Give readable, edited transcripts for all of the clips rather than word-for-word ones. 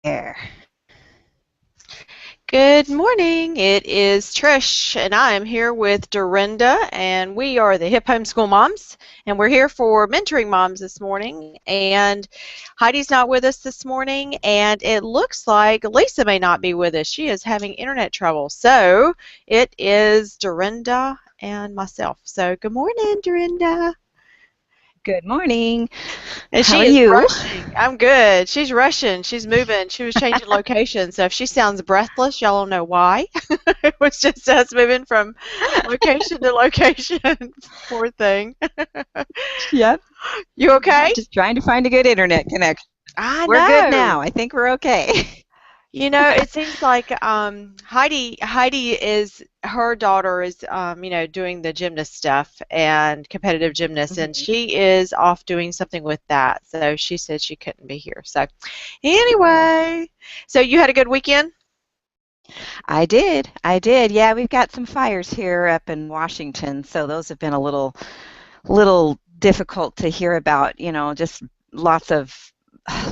There. Good morning. It is Trish, and I am here with Dorinda, and we are the Hip Homeschool Moms, and we're here for mentoring moms this morning. And Heidi's not with us this morning, and it looks like Lisa may not be with us. She is having internet trouble. So it is Dorinda and myself. So good morning, Dorinda. Good morning. And How she are is you? rushing. I'm good. She's rushing. She's moving. She was changing location. So if she sounds breathless, y'all don't know why. It was just us moving from location to location. Poor thing. Yep. You okay? Just trying to find a good internet connection. I We're good know. now. I think we're okay. It seems like Heidi is her daughter is doing the gymnast stuff and competitive gymnast, and Mhm. she is off doing something with that. So she said she couldn't be here. So anyway, so you had a good weekend? I did. I did. Yeah, we've got some fires here up in Washington, so those have been a little difficult to hear about, just lots of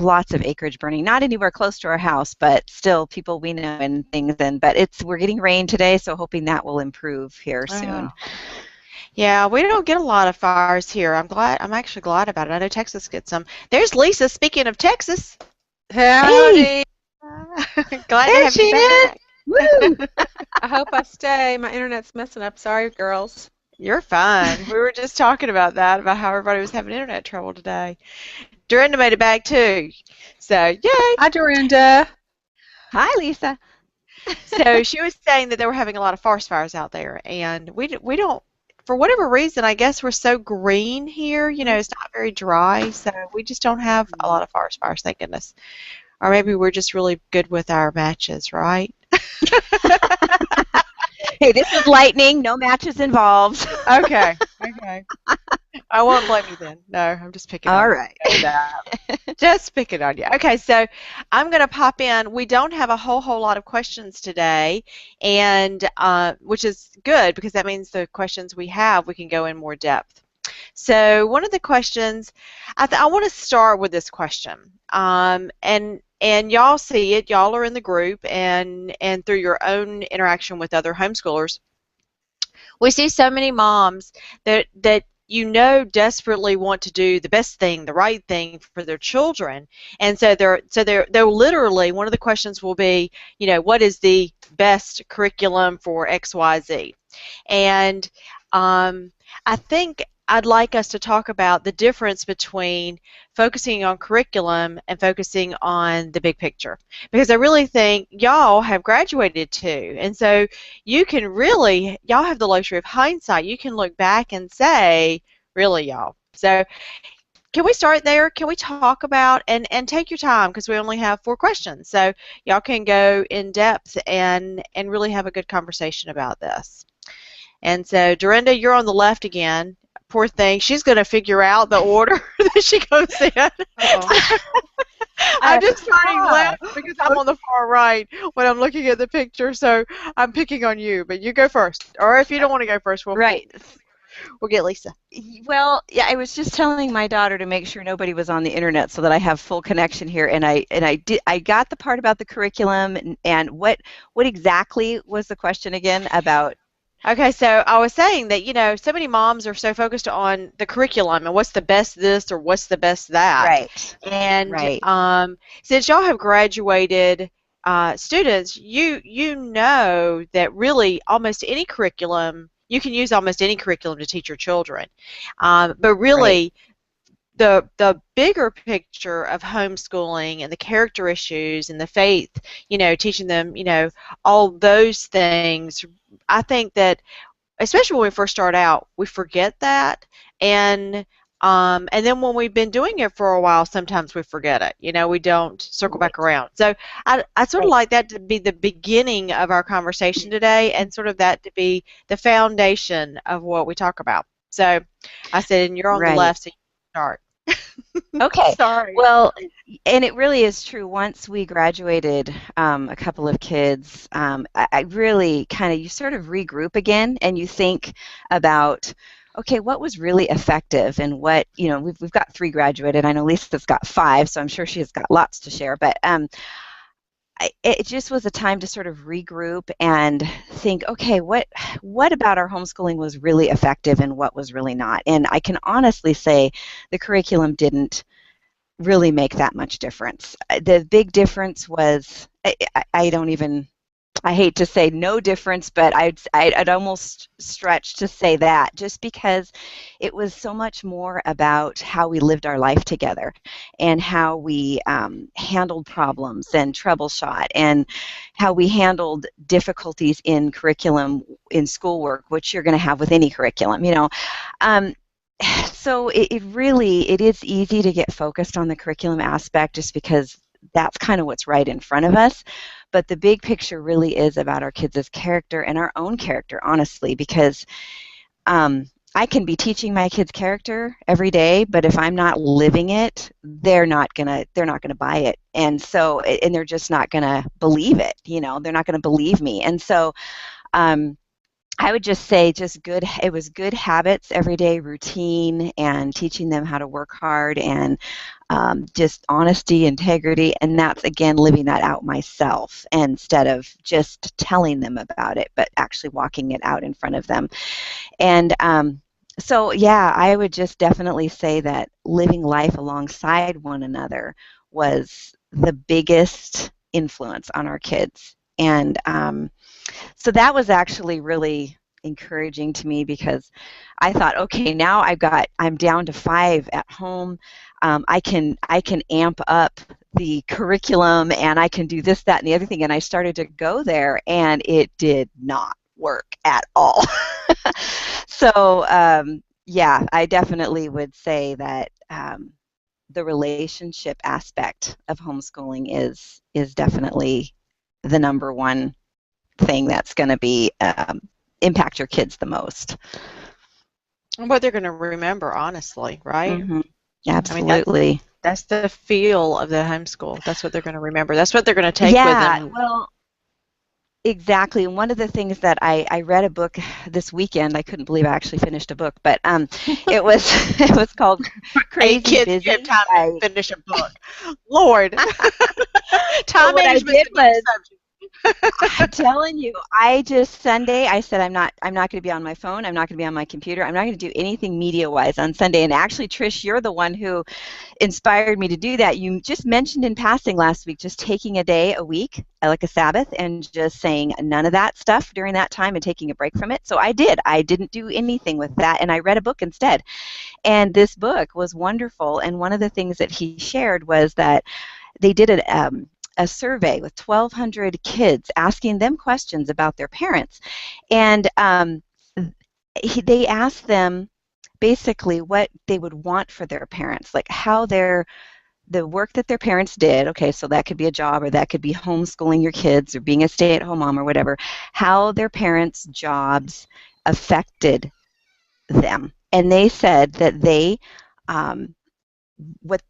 lots of acreage burning. Not anywhere close to our house, but still people we know and things, and but it's we're getting rain today, so hoping that will improve here soon. Oh. Yeah, we don't get a lot of fires here. I'm actually glad about it. I know Texas gets some. There's Lisa. Speaking of Texas, Hey, Howdy. glad to there have she you is. back. Woo! I hope I stay. My internet's messing up. Sorry, girls. You're fine. We were just talking about that, about how everybody was having internet trouble today. Dorinda made it back too. So, yay. Hi, Dorinda. Hi, Lisa. So she was saying that they were having a lot of forest fires out there, and we don't, for whatever reason, I guess we're so green here. It's not very dry, so we just don't have a lot of forest fires, thank goodness. Or maybe we're just really good with our matches, right? Hey, this is lightning. No matches involved. Okay. Okay. I won't blame you then. No, I'm just picking All on you. right. You know that. Just picking on you. Okay, so I'm going to pop in. We don't have a whole lot of questions today, and which is good because that means the questions we have we can go in more depth. So one of the questions, I want to start with this question, and y'all see it. Y'all are in the group, and through your own interaction with other homeschoolers, we see so many moms that desperately want to do the best thing, the right thing for their children, and they're literally, one of the questions will be, what is the best curriculum for XYZ, and I think I'd like us to talk about the difference between focusing on curriculum and focusing on the big picture, because I really think y'all have graduated too, and so y'all have the luxury of hindsight. You can look back and say, really, y'all. So can we start there? Can we talk about, and take your time because we only have 4 questions. So y'all can go in depth and really have a good conversation about this. And so Dorinda, you're on the left again. Poor thing. She's going to figure out the order that she goes in. Uh-oh. I'm just starting Ah, laughing because I'm on the far right when I'm looking at the picture, so I'm picking on you. But you go first, or if you don't want to go first, right. we'll get Lisa. Well, yeah, I was just telling my daughter to make sure nobody was on the internet so that I have full connection here, and I got the part about the curriculum, and what exactly was the question again about? Okay, so I was saying that so many moms are so focused on the curriculum and what's the best this or what's the best that, Right. and Right. since y'all have graduated students, you know that really almost any curriculum, you can use almost any curriculum to teach your children, but Right. really the bigger picture of homeschooling and the character issues and the faith, teaching them, all those things. I think that especially when we first start out, we forget that, and then when we've been doing it for a while, sometimes we forget it. We don't circle back Right. around. So I sort of Right. like that to be the beginning of our conversation today, and sort of that to be the foundation of what we talk about. So I said, and you're on the Right. left, so you can start. Okay. Sorry. Well, and it really is true. Once we graduated, a couple of kids, I really kind of, you sort of regroup again and you think about, okay, what was really effective and what, we've got 3 graduated. I know Lisa's got 5, so I'm sure she's got lots to share. But it just was a time to sort of regroup and think, okay, what about our homeschooling was really effective and what was really not? And I can honestly say the curriculum didn't really make that much difference. The big difference was I don't even I hate to say no difference, but I'd almost stretch to say that just because it was so much more about how we lived our life together and how we handled problems and troubleshot and how we handled difficulties in curriculum in schoolwork, which you're going to have with any curriculum, you know. Um, so it is easy to get focused on the curriculum aspect just because that's kind of what's right in front of us. But the big picture really is about our kids' character and our own character, honestly, because I can be teaching my kids character every day, but if I'm not living it, they're not gonna buy it, and so and they're just not gonna believe it. You know, they're not gonna believe me, and so. Um, I would just say it was good habits, everyday routine, and teaching them how to work hard and just honesty, integrity, and that's, again, living that out myself instead of just telling them about it, but actually walking it out in front of them. And so, yeah, I would just definitely say that living life alongside one another was the biggest influence on our kids. And so that was actually really encouraging to me because I thought, okay, now I'm down to 5 at home. I can amp up the curriculum and I can do this, that, and the other thing. And I started to go there, and it did not work at all. So yeah, I definitely would say that the relationship aspect of homeschooling is definitely the number one thing that's going to be impact your kids the most. And what they're going to remember, honestly, right? Mm-hmm. I mean, Absolutely. that's the feel of the homeschool. That's what they're going to remember. That's what they're going to take with Yeah, them. well, exactly. And one of the things that I read a book this weekend. I couldn't believe I actually finished a book, but it was it was called 8 Crazy kids, you have Busy time by to finish a book. Lord. so Time what I management's did a big was subject. I'm telling you, I just Sunday, I said I'm not going to be on my phone. I'm not going to be on my computer. I'm not going to do anything media-wise on Sunday. And actually, Trish, you're the one who inspired me to do that. You just mentioned in passing last week just taking a day a week, like a Sabbath, and just saying none of that stuff during that time and taking a break from it. So I did. I didn't do anything with that, and I read a book instead. And this book was wonderful. And one of the things that he shared was that they did a survey with 1,200 kids asking them questions about their parents. And they asked them basically what they would want for their parents, like how the work that their parents did, okay, so that could be a job or that could be homeschooling your kids or being a stay-at-home mom or whatever, how their parents' jobs affected them. And they said that um, what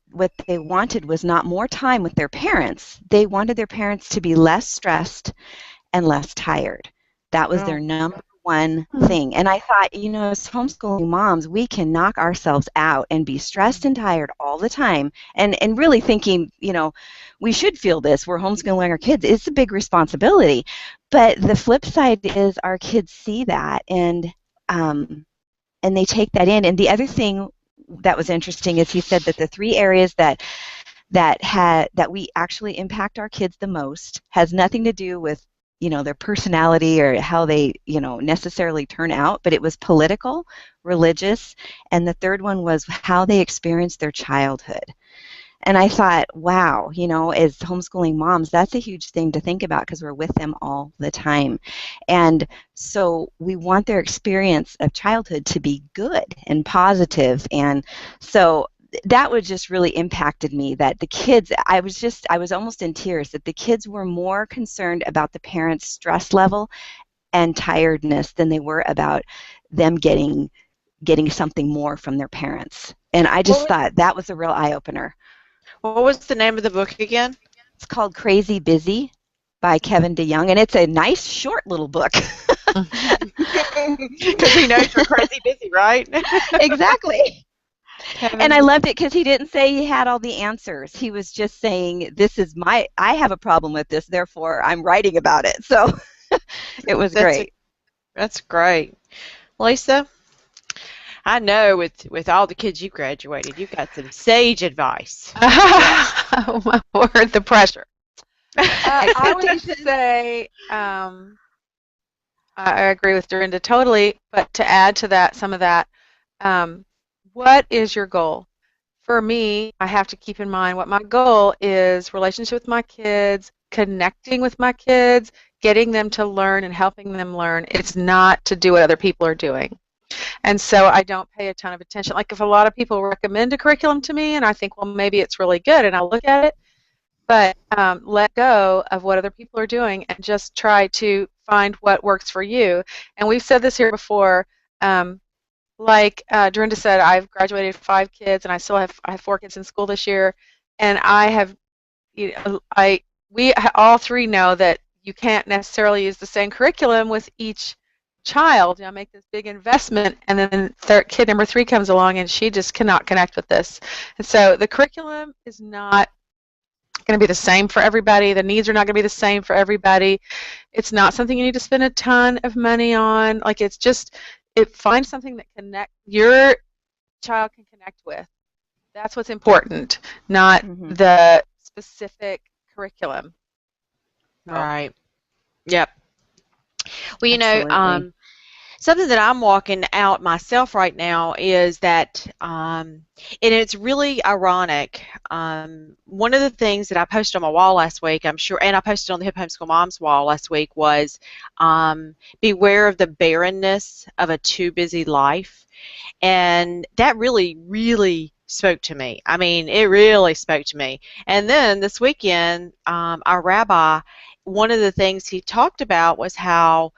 they wanted was not more time with their parents. They wanted their parents to be less stressed and less tired. That was their Oh, number one thing. And I thought, as homeschooling moms, we can knock ourselves out and be stressed and tired all the time. And really thinking, we should feel this. We're homeschooling our kids. It's a big responsibility. But the flip side is our kids see that and they take that in. And the other thing that was interesting is he said that the 3 areas that we actually impact our kids the most has nothing to do with their personality or how they necessarily turn out, but it was political, religious, and the third one was how they experienced their childhood. And I thought, wow, as homeschooling moms, that's a huge thing to think about because we're with them all the time. And so we want their experience of childhood to be good and positive. And so that was just really impacted me, that the kids, I was almost in tears, that the kids were more concerned about the parents' stress level and tiredness than they were about them getting something more from their parents. And I just what thought that was a real eye-opener. what was the name of the book again? It's called Crazy Busy by Kevin DeYoung, and it's a nice short little book. Because he knows you're crazy busy, right? Exactly. And I Kevin. loved it because he didn't say he had all the answers. He was just saying, I have a problem with this, therefore I'm writing about it. So it was That's a, great. that's great. Lisa, I know with all the kids you graduated, you've got some sage advice. Oh my word, the pressure. I would Expectations. say I agree with Dorinda totally, but to add to that, some of that, um, what is your goal? For me, I have to keep in mind what my goal is: relationship with my kids, connecting with my kids, getting them to learn and helping them learn. It's not to do what other people are doing. And so I don't pay a ton of attention. Like if a lot of people recommend a curriculum to me and I think, well, maybe it's really good and I'll look at it, but let go of what other people are doing and just try to find what works for you. And we've said this here before. Um, like Dorinda said, I've graduated 5 kids, and I have 4 kids in school this year, and I have, we all 3 know that you can't necessarily use the same curriculum with each child. Make this big investment, and then kid number 3 comes along, and she just cannot connect with this. And so the curriculum is not going to be the same for everybody. The needs are not going to be the same for everybody. It's not something you need to spend a ton of money on. Like it's just find something that your child can connect with. That's what's important, not Hmm. the specific curriculum. So, Right. Yep. Well, Absolutely. something that I'm walking out myself right now is that, and it's really ironic. One of the things that I posted on my wall last week, I'm sure, and I posted on the Hip Homeschool Moms wall last week, was beware of the barrenness of a too busy life. And that really, really spoke to me. I mean, it really spoke to me. And then this weekend, our rabbi, one of the things he talked about was how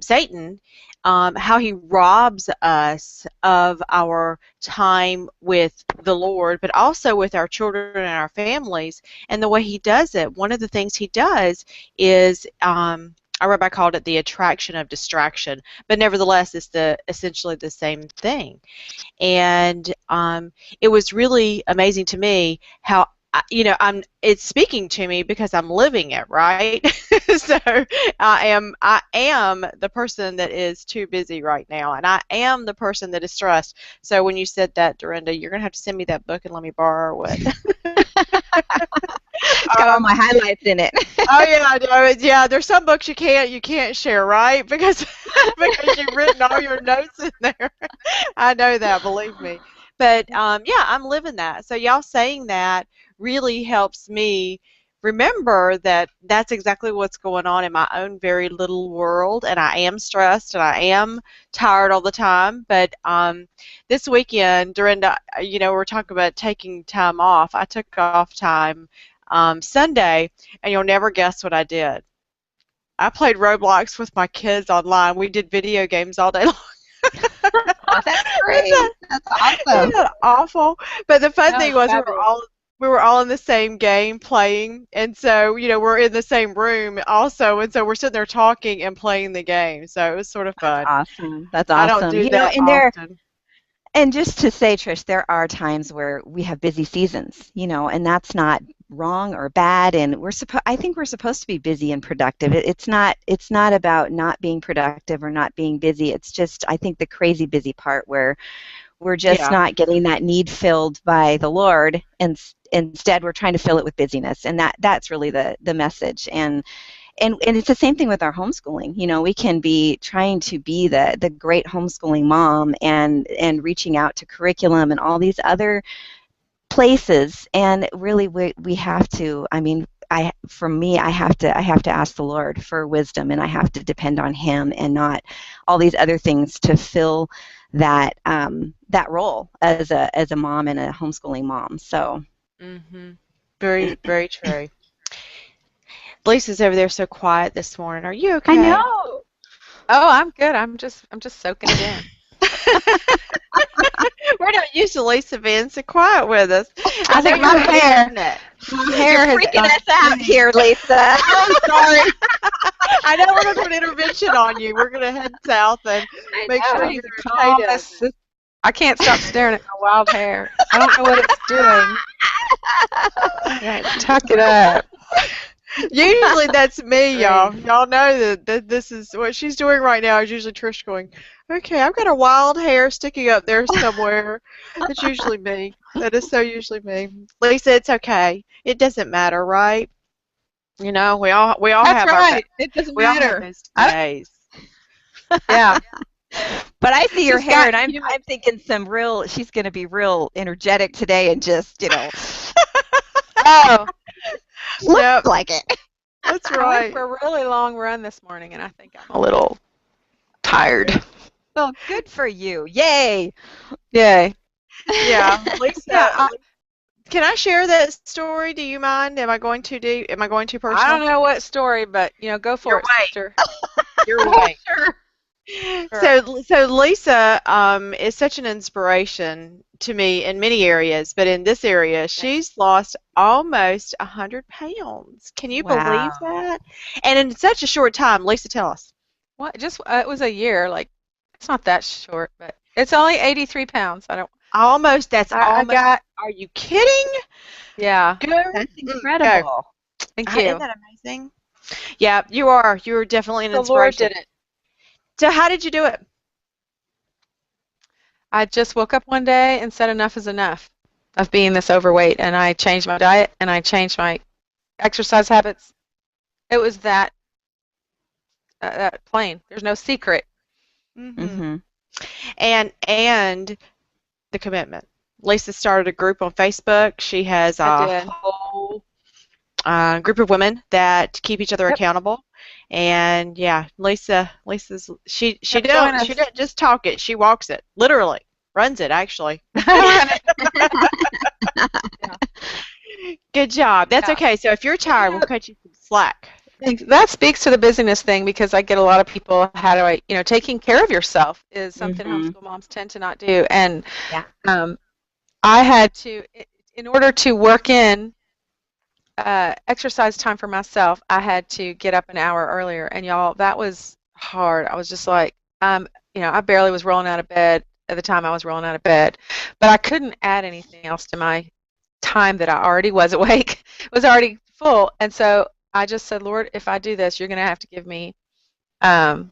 Satan, how he robs us of our time with the Lord, but also with our children and our families. And the way he does it, one of the things he does is, our rabbi called it the attraction of distraction, but nevertheless, it's essentially the same thing. And it was really amazing to me how it's speaking to me because I'm living it, right? So I am the person that is too busy right now, and I am the person that is stressed. So when you said that, Dorinda, you're gonna have to send me that book and let me borrow it. It's got all my highlights in it. Oh yeah, I know. Yeah, there's some books you can't share, right? Because because you've written all your notes in there. I know that, believe me. But yeah, I'm living that. So y'all saying that really helps me remember that that's exactly what's going on in my own very little world, and I am stressed and I am tired all the time. But this weekend, Dorinda, we're talking about taking time off. I took off time Sunday, and you'll never guess what I did. I played Roblox with my kids online. We did video games all day long. Oh, that's Isn't great. that, That's isn't awesome. that awful? But the fun no, thing was fabulous. we were all in the same game playing, and so we're in the same room also, and so we're sitting there talking and playing the game. So it was sort of That's fun. awesome. That's I don't awesome. do that often. And just to say, Trish, there are times where we have busy seasons, and that's not wrong or bad. And I think we're supposed to be busy and productive. It's not about not being productive or not being busy. It's just, I think, the crazy busy part where we're just Yeah. not getting that need filled by the Lord, and instead we're trying to fill it with busyness. And that's really the message. And it's the same thing with our homeschooling. We can be trying to be the great homeschooling mom and reaching out to curriculum and all these other places, and really we have to, I mean, for me, I have to ask the Lord for wisdom, and I have to depend on him and not all these other things to fill that role as a mom and a homeschooling mom. So Very, very true. Lisa's over there so quiet this morning. Are you I okay? know. Oh, I'm good. I'm just soaking it in. We're not used to Lisa being so quiet with us. I I know think you're my on the hair, internet. my You're hair has freaking gone us out crazy. here, Lisa. Oh, sorry. I know we're going to do an intervention on you. We're going to head south and I make know. sure I need you're to okay calm down this there. I can't stop staring at my wild hair. I don't know what it's doing. Okay, tuck it up. Usually that's me, y'all. Great. Y'all know that this is what she's doing right now is usually Trish going, okay, I've got a wild hair sticking up there somewhere. It's usually me. That is so usually me. Lisa, it's okay. It doesn't matter, right? You know, we all That's have our right. It doesn't we all have matter. those I, days. yeah. But I see your She's hair, got and I'm humor. I'm thinking she's going to be real energetic today, and just Oh, look Yep, like it. that's I went right. for a really long run this morning, and I think I'm a little tired. Well, good for you. Yay. Yay. Yeah, Lisa, Yeah, can I share that story? Do you mind? Am I going too deep? Am I going too I personal? don't know what story, but go for Your it, way. sister. Your way. Sure. Sure. So Lisa is such an inspiration to me in many areas, but in this area, she's lost almost 100 pounds. Can you believe Wow. that? And in such a short time, Lisa, tell us. What? Just it was a year. Like it's not that short, but it's only 83 pounds. I don't. Almost, that's I almost. got. Are you kidding? Yeah. Go. That's Go. incredible. Thank Isn't you. that amazing? Yeah, you are. You're definitely an The Lord inspiration. did it. So how did you do it? I just woke up one day and said enough is enough of being this overweight, and I changed my diet and I changed my exercise habits. It was that plain. There's no secret. Hmm. Mm-hmm. And the commitment. Lisa started a group on Facebook. She has I a did. whole group of women that keep each other Yep. accountable. And yeah, Lisa's she Yep. Join don't she us. doesn't just talk it, she walks it, literally runs it actually. Yeah. Good job. That's Yeah. okay. So if you're But, tired, we'll cut you some slack. that speaks to the busyness thing because I get a lot of people, how do I, taking care of yourself is something Mm-hmm. homeschool moms tend to not do. And Yeah. um, I had to, in order to work in exercise time for myself, I had to get up an hour earlier. And y'all, that was hard. I was just like, I barely was rolling out of bed at the time I was rolling out of bed, but I couldn't add anything else to my time that I already was awake, was already full. And so I just said, Lord, if I do this, you're going to have to give me, a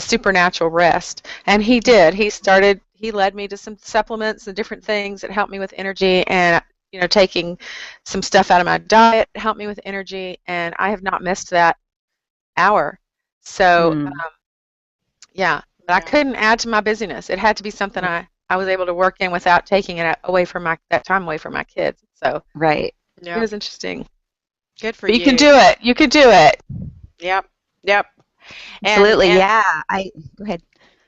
supernatural rest. And he did. He led me to some supplements and different things that helped me with energy. And taking some stuff out of my diet helped me with energy, and I have not missed that hour. So, Mm. yeah, but I Yeah. couldn't add to my busyness. It had to be something I was able to work in without taking it away from that time away from my kids. So Right. it Yep. was interesting. Good for But you can you. do it. You can do it. Yep. Yep. And Absolutely. and Yeah. Go ahead.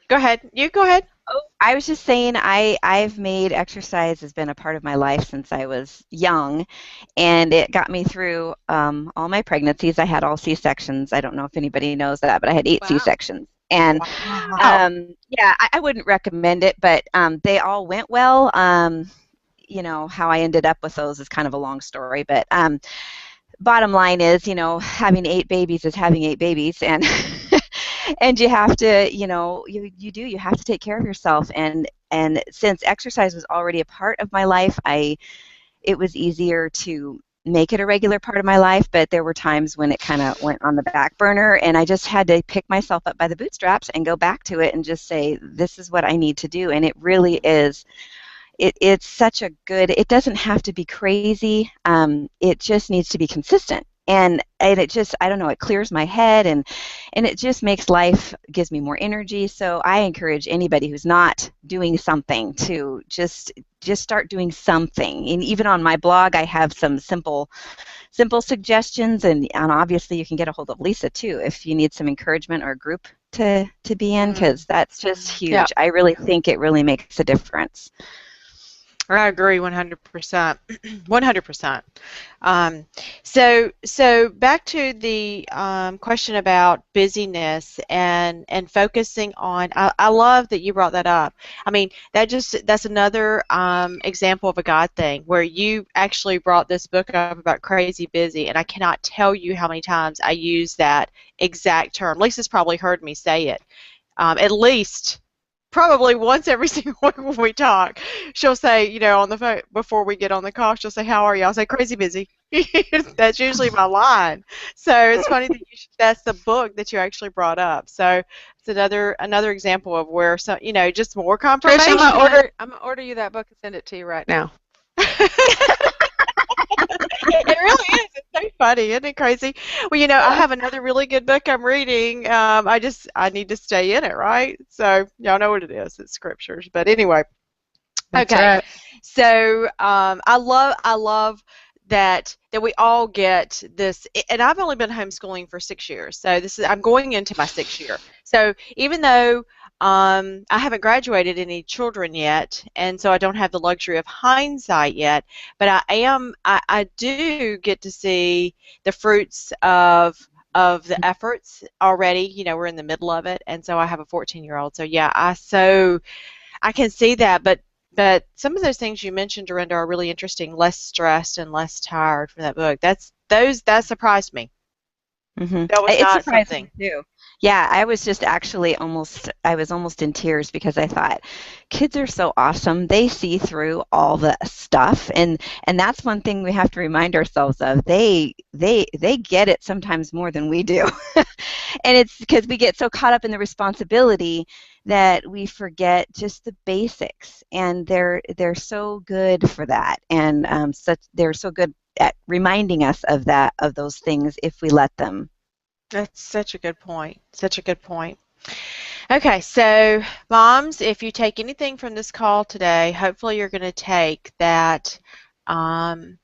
go ahead. You go ahead. Oh, I was just saying I've made exercise has been a part of my life since I was young, and it got me through all my pregnancies. I had all C-sections. I don't know if anybody knows that, but I had 8 Wow. C-sections. And Wow. yeah, I wouldn't recommend it, but they all went well. How I ended up with those is kind of a long story, but bottom line is, having 8 babies is having 8 babies, and and you have to, you have to take care of yourself. And since exercise was already a part of my life, it was easier to make it a regular part of my life. But there were times when it kind of went on the back burner, and I just had to pick myself up by the bootstraps and go back to it and just say, this is what I need to do. And it really is. It's such a good. It doesn't have to be crazy. It just needs to be consistent. And it just, I don't know, it clears my head, and it just makes life, gives me more energy. So I encourage anybody who's not doing something to just start doing something. And even on my blog, I have some simple suggestions, and obviously you can get a hold of Lisa too if you need some encouragement or a group to be in, because that's just huge. Yeah. I really think it really makes a difference. I agree 100%. 100%. So back to the question about busyness and focusing on. I love that you brought that up. I mean, that's another example of a God thing where you actually brought this book up about crazy busy, and I cannot tell you how many times I use that exact term. Lisa's probably heard me say it at least probably once every single week when we talk, she'll say, you know, on the phone before we get on the call, she'll say, "How are you?" I'll say, "Crazy busy." That's usually my line. So it's funny that that's the book that you actually brought up. So it's another example of where some, you know, just more Trish, confirmation. I'm gonna order you that book and send it to you right now. It really is. It's so funny, isn't it crazy? Well, you know, I have another really good book I'm reading. I need to stay in it, right? So y'all know what it is. It's scriptures. But anyway, That's okay. right. So I love that we all get this, and I've only been homeschooling for 6 years. So I'm going into my 6th year. So even though I haven't graduated any children yet, and so I don't have the luxury of hindsight yet, but I do get to see the fruits of the efforts already. You know, we're in the middle of it, and so I have a 14-year-old. So yeah, I can see that, but some of those things you mentioned, Dorinda, are really interesting. Less stressed and less tired from that book. That surprised me. Hmm. That was It not surprised something. me too. Yeah, I was just actually I was almost in tears because I thought kids are so awesome. They see through all the stuff, and that's one thing we have to remind ourselves of. They get it sometimes more than we do. And it's because we get so caught up in the responsibility that we forget just the basics, and they're so good for that, and they're so good at reminding us of those things if we let them. That's such a good point. Such a good point. Okay, so moms, if you take anything from this call today, hopefully you're going to take that um,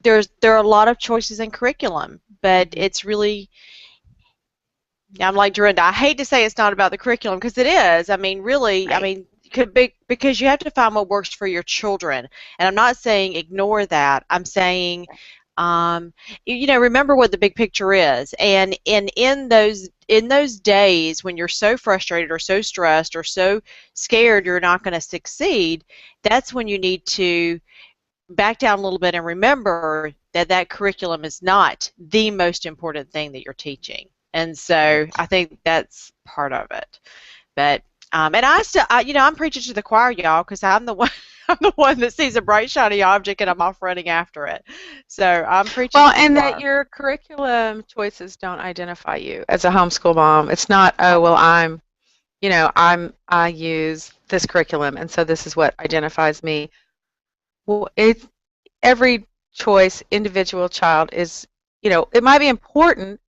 there are a lot of choices in curriculum, but it's really, I'm like Dorinda, I hate to say it's not about the curriculum because it is. I mean, really, I Right. mean, could be because you have to find what works for your children. And I'm not saying ignore that. I'm saying, um, you know, remember what the big picture is. And in those days when you're so frustrated or so stressed or so scared you're not going to succeed, that's when you need to back down a little bit and remember that that curriculum is not the most important thing that you're teaching. And so I think that's part of it. But and you know, I'm preaching to the choir, y'all, because I'm the one, I'm the one that sees a bright shiny object and I'm off running after it. So I'm preaching Well, to the and that choir. your curriculum choices don't identify you as a homeschool mom. It's not, oh, well, I use this curriculum, and so this is what identifies me. Well, every choice, individual child is, it might be important.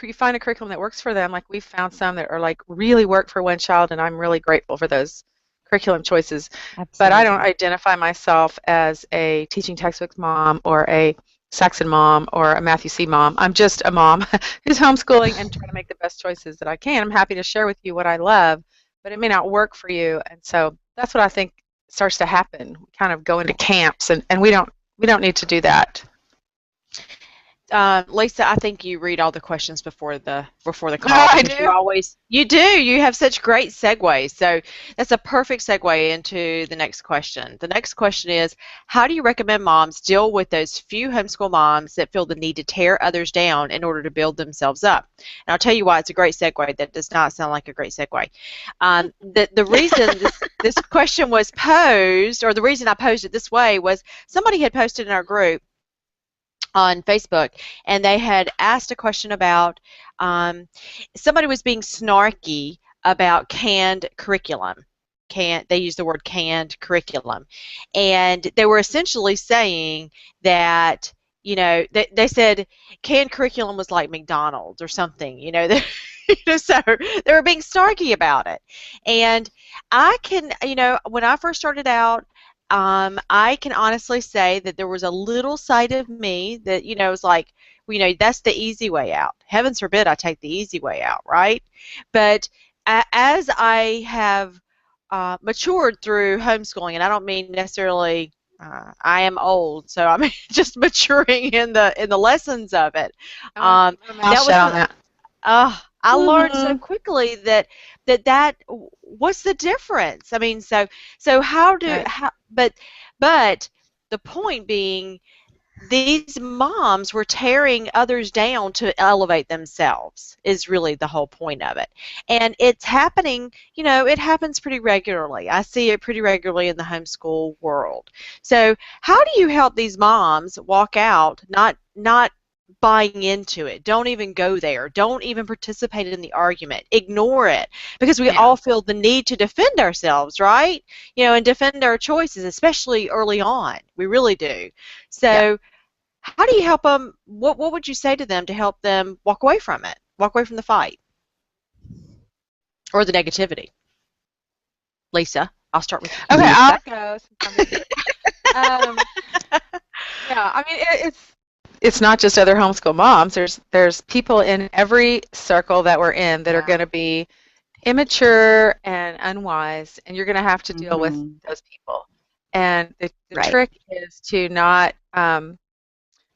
You find a curriculum that works for them. Like we found some that are like really work for one child, and I'm really grateful for those curriculum choices. But I don't Absolutely. identify myself as a teaching textbooks mom or a Saxon mom or a Matthew C. mom. I'm just a mom who's homeschooling and trying to make the best choices that I can. I'm happy to share with you what I love, but it may not work for you. And so that's what I think starts to happen. We kind of go into camps, and we don't need to do that. Lisa, I think you read all the questions before the No, call I because do. you do. You have such great segues. So that's a perfect segue into the next question. The next question is, how do you recommend moms deal with those few homeschool moms that feel the need to tear others down in order to build themselves up? And I'll tell you why it's a great segue. That does not sound like a great segue. The reason this question was posed, or the reason I posed it this way, was somebody had posted in our group on Facebook, and they had asked a question about somebody was being snarky about canned curriculum. They use the word canned curriculum, and they were essentially saying that, you know, they said canned curriculum was like McDonald's or something, you know. So they were being snarky about it, and I can, you know, when I first started out, I can honestly say that there was a little side of me that, you know, was like, well, you know, that's the easy way out. Heavens forbid I take the easy way out, right? But as I have matured through homeschooling, and I don't mean necessarily I am old, so I'm just maturing in the lessons of it. Oh, Um, put a mouth that was shut on that. I learned so Hmm. quickly that what's the difference? I mean, so how do Right. how but the point being, these moms were tearing others down to elevate themselves is really the whole point of it. And it's happening, it happens pretty regularly. I see it pretty regularly in the homeschool world. So how do you help these moms walk out not buying into it? Don't even go there. Don't even participate in the argument. Ignore it, because we Yeah. all feel the need to defend ourselves, right? And defend our choices, especially early on. We really do. Yeah. So how do you help them? What would you say to them to help them walk away from it, walk away from the fight or the negativity? Lisa, I'll start with Okay, you. I'll go. Um, yeah, I mean it's not just other homeschool moms. There's people in every circle that we're in that are Yeah. going to be immature and unwise, and you're going to have to deal with Hmm. those people. And the Right. trick is to not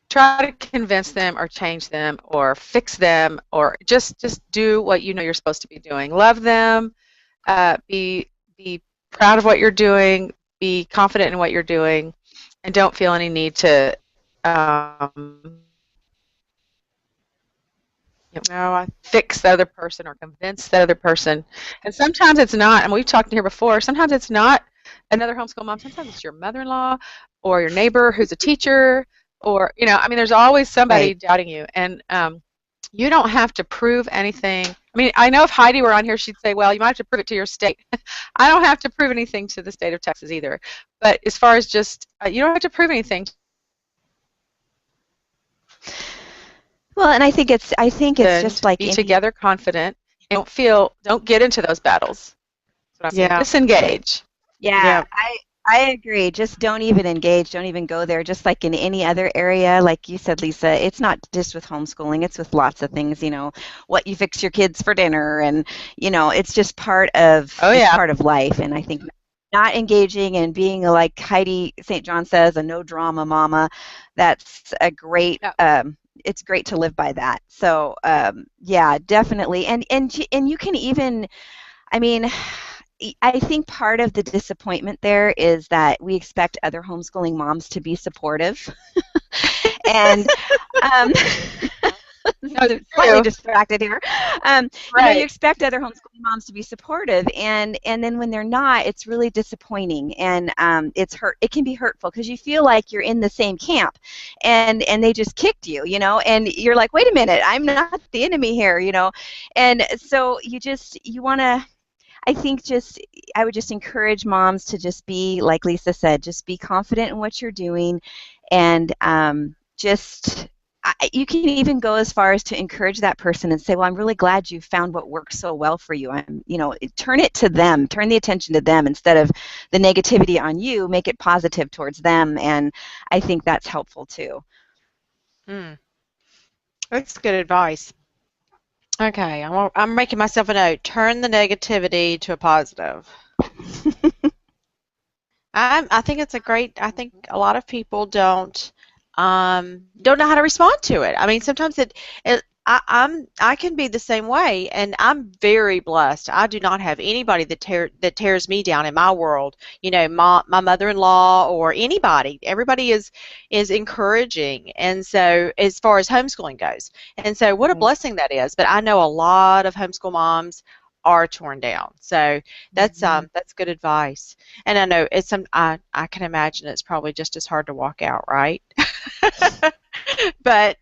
try to convince them or change them or fix them, or just do what you know you're supposed to be doing. Love them, be proud of what you're doing, be confident in what you're doing, and don't feel any need to um, No, fix the other person or convince the other person. And sometimes it's not, and we've talked here before, sometimes it's not another homeschool mom, sometimes it's your mother-in-law or your neighbor who's a teacher, or, I mean, there's always somebody Right. doubting you. And you don't have to prove anything. I mean, I know if Heidi were on here, she'd say, well, you might have to prove it to your state. I don't have to prove anything to the state of Texas either. But as far as just, you don't have to prove anything Well, and I think it's and just like be any. together confident. And don't get into those battles. That's what I'm saying. yeah, Disengage. Yeah, yeah, I agree. Just don't even engage. Don't even go there. Just like in any other area, like you said, Lisa, it's not just with homeschooling. It's with lots of things. What you fix your kids for dinner, and it's just Oh it's yeah. part of life. And I think not engaging and being like Heidi St. John says, a no drama mama. That's a great. Yeah. It's great to live by that. So yeah, definitely. And you can even. I mean, I think part of the disappointment there is that we expect other homeschooling moms to be supportive, and um, No, it's slightly true. distracted here. You Right. expect other homeschooling moms to be supportive, and then when they're not, it's really disappointing, and it can be hurtful because you feel like you're in the same camp, and they just kicked and you're like, wait a minute, I'm not the enemy here. And so you want to. I would just encourage moms to just be, like Lisa said, just be confident in what you're doing, and you can even go as far as to encourage that person and say, well, I'm really glad you found what works so well for you. Turn it to them, turn the attention to them instead of the negativity on you, make it positive towards them, and I think that's helpful too. mm, that's good advice. Okay, I'm making myself a note. Turn the negativity to a positive. I think it's a great. I think a lot of people don't know how to respond to it. I mean, sometimes I can be the same way, and I'm very blessed. I do not have anybody that tears me down in my world. My mother-in-law or anybody. Everybody is encouraging, and so as far as homeschooling goes, and so what a Mhm. blessing that is. But I know a lot of homeschool moms are torn down. So Mhm. that's good advice. And I know I can imagine it's probably just as hard to walk out, right? But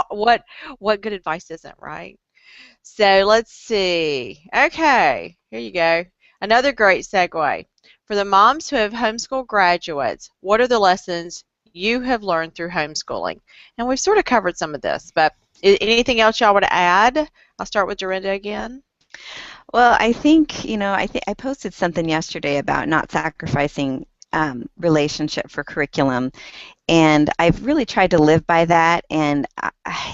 what good advice isn't, right? So let's see. Okay, here you go. Another great segue. For the moms who have homeschool graduates, what are the lessons you have learned through homeschooling? And we've sort of covered some of this, but anything else y'all want to add? I'll start with Dorinda again. Well, I posted something yesterday about not sacrificing relationship for curriculum, and I've really tried to live by that, and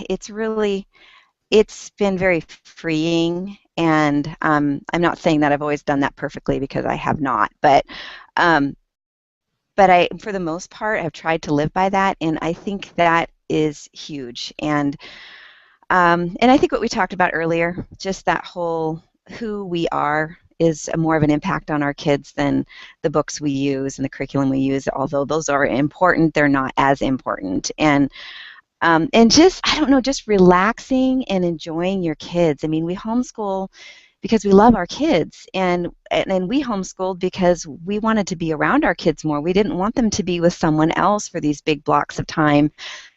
it's been very freeing. And I'm not saying that I've always done that perfectly because I have not, um, but for the most part, I've tried to live by that, and I think that is huge. And I think what we talked about earlier, just that whole who we are is more of an impact on our kids than the books we use and the curriculum we use. Although those are important, they're not as important. And just, I don't know, just relaxing and enjoying your kids. I mean, we homeschool because we love our kids, and we homeschooled because we wanted to be around our kids more. We didn't want them to be with someone else for these big blocks of time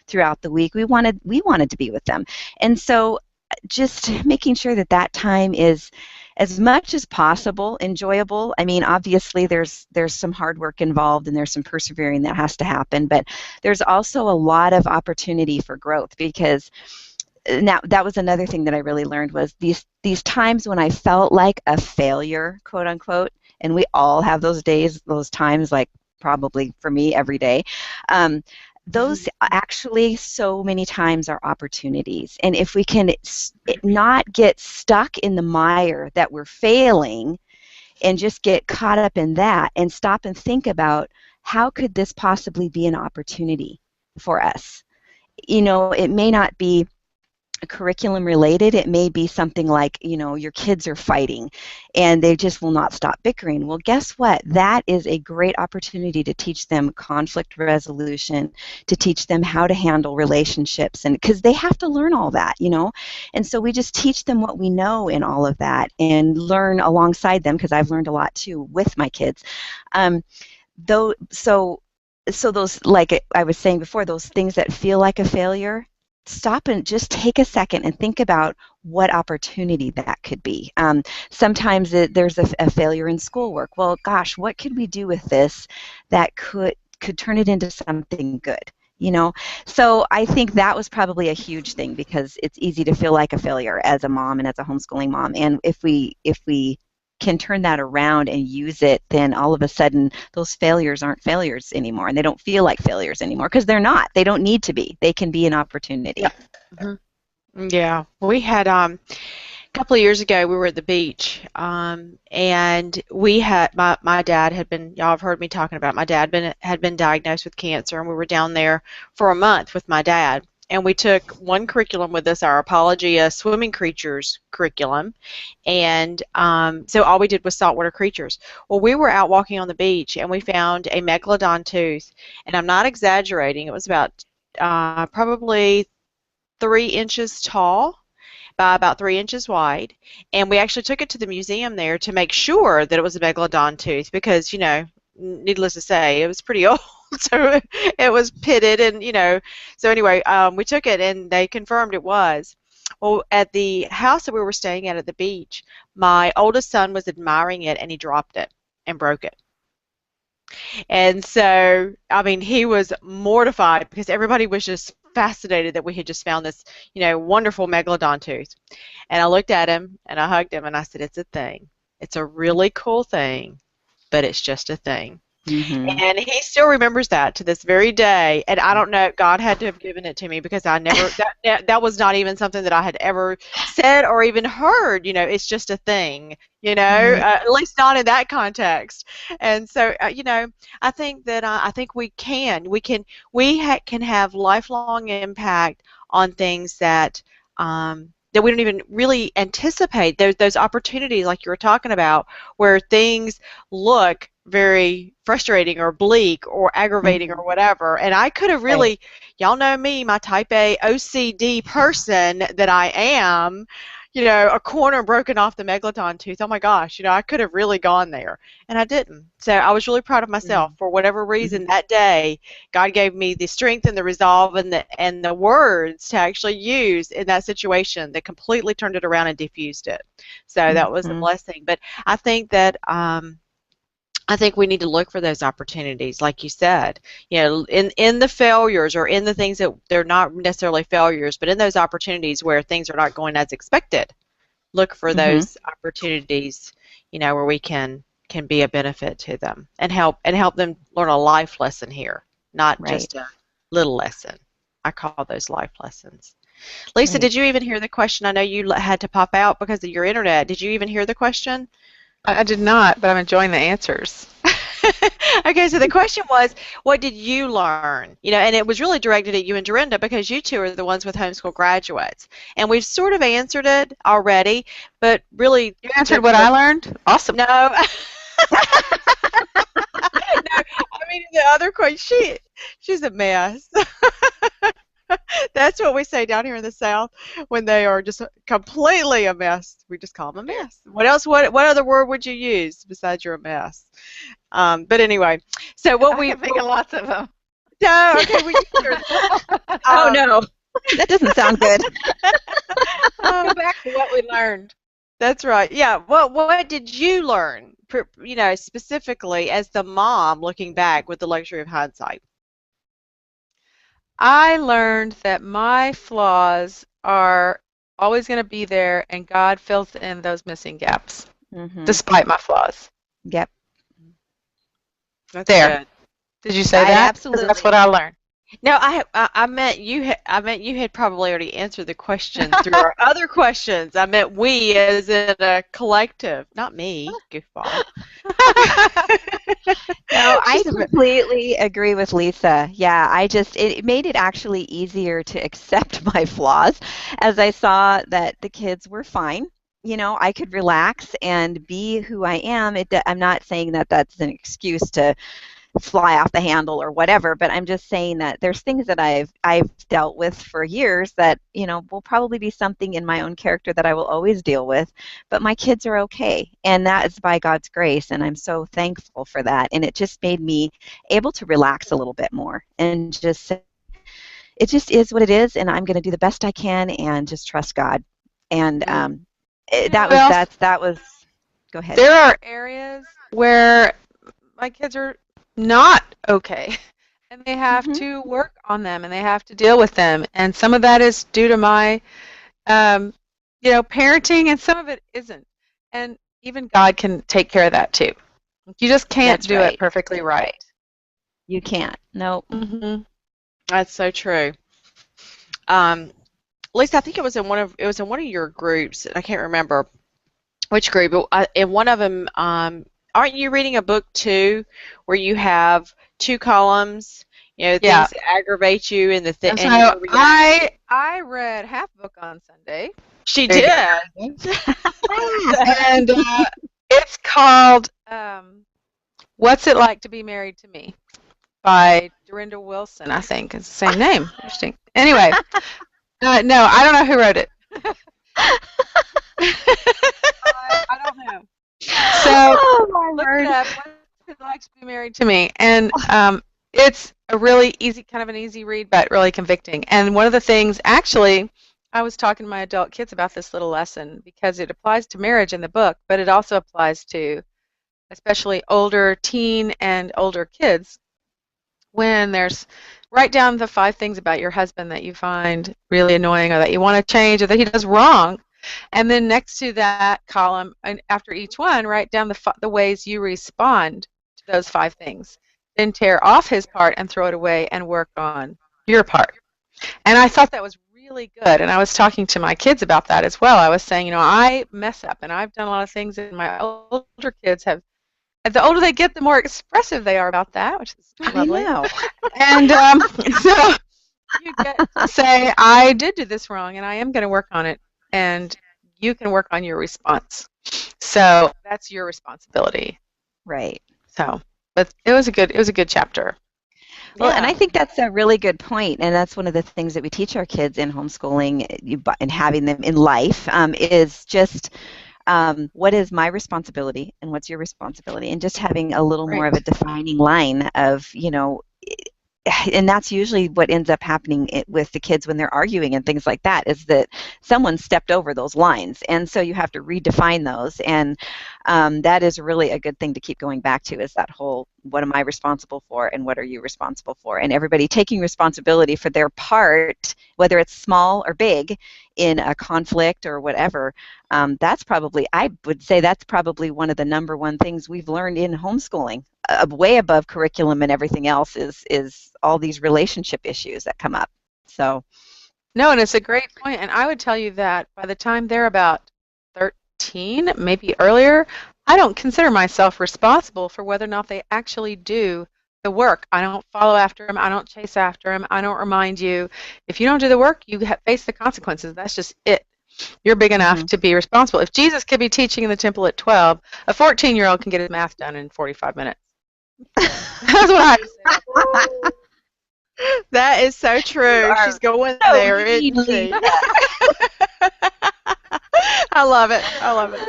throughout the week. We wanted to be with them. And so just making sure that that time is as much as possible enjoyable. I mean, obviously there's some hard work involved and there's some persevering that has to happen, but there's also a lot of opportunity for growth, because now that was another thing that I really learned was these times when I felt like a failure, quote unquote, and we all have those days, those times, like probably for me every day. Those actually so many times are opportunities. And if we can not get stuck in the mire that we're failing and just get caught up in that and stop and think about how could this possibly be an opportunity for us. You know, it may not be curriculum related. It may be something like, you know, your kids are fighting and they just will not stop bickering. Well, guess what? That is a great opportunity to teach them conflict resolution, to teach them how to handle relationships, and because they have to learn all that, you know. And so we just teach them what we know in all of that and learn alongside them, because I've learned a lot too with my kids. Though so those, like I was saying before, those things that feel like a failure, stop and just take a second and think about what opportunity that could be. Sometimes there's a failure in schoolwork. Well, gosh, what could we do with this that could turn it into something good? You know, so I think that was probably a huge thing, because it's easy to feel like a failure as a mom and as a homeschooling mom. And if we can turn that around and use it, then all of a sudden those failures aren't failures anymore, and they don't feel like failures anymore, because they're not. They don't need to be. They can be an opportunity. Yeah. Yeah. We had a couple of years ago, we were at the beach, and we had my dad had been, y'all have heard me talking about it. My dad had been diagnosed with cancer, and we were down there for a month with my dad. And we took one curriculum with us, our Apologia Swimming Creatures curriculum, and so all we did was saltwater creatures. Well, we were out walking on the beach, and we found a megalodon tooth, and I'm not exaggerating, it was about probably 3 inches tall by about 3 inches wide, and we actually took it to the museum there to make sure that it was a megalodon tooth, because, you know, needless to say, it was pretty old. So it was pitted, and, you know, so anyway, we took it and they confirmed it was. Well, at the house that we were staying at the beach, my oldest son was admiring it, and he dropped it and broke it. And so, I mean, he was mortified, because everybody was just fascinated that we had just found this, you know, wonderful megalodon tooth. And I looked at him and I hugged him and I said, it's a thing. It's a really cool thing, but it's just a thing. Mm-hmm. And he still remembers that to this very day. And I don't know, God had to have given it to me, because I never, that was not even something that I had ever said or even heard. You know, it's just a thing, you know, at least not in that context. And so, you know, I think that I think we can have lifelong impact on things that that we don't even really anticipate. Those opportunities, like you were talking about, where things look very frustrating or bleak or aggravating or whatever. And I could have really, y'all know me, my type A OCD person that I am, you know, a corner broken off the megalodon tooth. Oh my gosh, you know, I could have really gone there, and I didn't. So I was really proud of myself. For whatever reason that day, God gave me the strength and the resolve and the words to actually use in that situation that completely turned it around and diffused it. So that was a blessing. But I think that I think we need to look for those opportunities, like you said, you know, in the failures, or in the things that they're not necessarily failures, but in those opportunities where things are not going as expected. Look for those opportunities, you know, where we can be a benefit to them and help them learn a life lesson here, not just a little lesson. I call those life lessons. Lisa, did you even hear the question? I know you had to pop out because of your internet. Did you even hear the question? I did not, but I'm enjoying the answers. Okay, so the question was, what did you learn? And it was really directed at you and Dorinda because you two are the ones with homeschool graduates. And we've sort of answered it already, but really, You answered what I learned? Awesome. no. No, I mean the other question. She's a mess. That's what we say down here in the South when they are just completely a mess. We just call them a mess. What else? What other word would you use besides you're a mess? But anyway, so what I can think of lots of them. No, okay, we Oh no, that doesn't sound good. Go back to what we learned. That's right. Yeah. What did you learn? Specifically as the mom looking back with the luxury of hindsight. I learned that my flaws are always going to be there, and God fills in those missing gaps, despite my flaws. Yep. That's there. good. Did you say that? Absolutely. That's what I learned. No, I meant you. I meant you had probably already answered the question through our other questions. I meant we as in a collective, not me, goofball. No, I completely agree with Lisa. Yeah, it made it actually easier to accept my flaws as I saw that the kids were fine. I could relax and be who I am. I'm not saying that that's an excuse to fly off the handle or whatever, but I'm just saying that there's things that I've dealt with for years that will probably be something in my own character that I will always deal with, but my kids are okay, and that is by God's grace, and I'm so thankful for that. And it just made me able to relax a little bit more and just say, it just is what it is, and I'm going to do the best I can and just trust God. And that was go ahead. There are areas where my kids are not okay, and they have to work on them, and they have to deal with them, and some of that is due to my parenting, and some of it isn't, and even God can take care of that too. You just can't do it perfectly right. You can't. No. That's so true. Lisa, I think it was in one of your groups. I can't remember which group, but in one of them, aren't you reading a book too, where you have two columns? Things that aggravate you and the thing. So I read half a book on Sunday. She did. And it's called "What's It Like to Be Married to Me" by Dorinda Wilson. I think it's the same name. Interesting. Anyway, no, I don't know who wrote it. I don't know. So look it up. What's it like to be married to me? And it's a really easy, kind of an easy read, but really convicting. And one of the things, actually, I was talking to my adult kids about this little lesson because it applies to marriage in the book, but it also applies to especially older teen and older kids. When write down the 5 things about your husband that you find really annoying or that you want to change or that he does wrong. And then next to that column, and after each one, write down the ways you respond to those 5 things. Then tear off his part and throw it away and work on your part. And I thought that was really good. And I was talking to my kids about that as well. I was saying, I mess up, and I've done a lot of things, and my older kids have. The older they get, the more expressive they are about that, which is lovely. And so you get to say, I did do this wrong, and I am going to work on it. And you can work on your response. So that's your responsibility. Right. So, but it was a good chapter. Well, and I think that's a really good point, and that's one of the things that we teach our kids in homeschooling and having them in life is just what is my responsibility and what's your responsibility, and just having a little more of a defining line of, and that's usually what ends up happening with the kids when they're arguing and things like that, is that someone stepped over those lines, and so you have to redefine those, and that is really a good thing to keep going back to, is that whole, what am I responsible for and what are you responsible for, and everybody taking responsibility for their part, whether it's small or big, in a conflict or whatever. That's probably, I would say that's probably one of the number one things we've learned in homeschooling, way above curriculum and everything else, is all these relationship issues that come up. So, no, and it's a great point. And I would tell you that by the time they're about 13, maybe earlier, I don't consider myself responsible for whether or not they actually do the work. I don't follow after them. I don't chase after them. I don't remind you. If you don't do the work, you face the consequences. That's just it. You're big enough Hmm. to be responsible. If Jesus could be teaching in the temple at 12, a 14-year-old can get his math done in 45 minutes. That's what I have to say about That is so You true. are She's going so there, mean, isn't Lisa. she? I love it. I love it.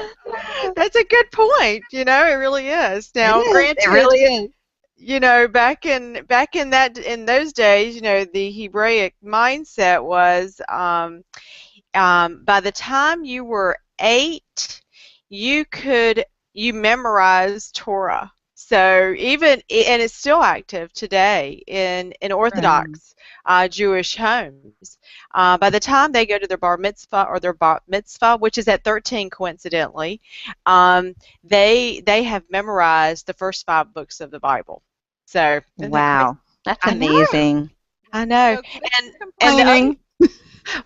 That's a good point. It really is. It Now, is. It granted, really is. back in that in those days, the Hebraic mindset was by the time you were 8, you memorized Torah. So and it's still active today in Right. Orthodox Jewish homes. By the time they go to their bar mitzvah or their bat mitzvah, which is at 13, coincidentally, they have memorized the first 5 books of the Bible. So isn't that crazy? Wow. That's I know, amazing. I know. So And complaining the other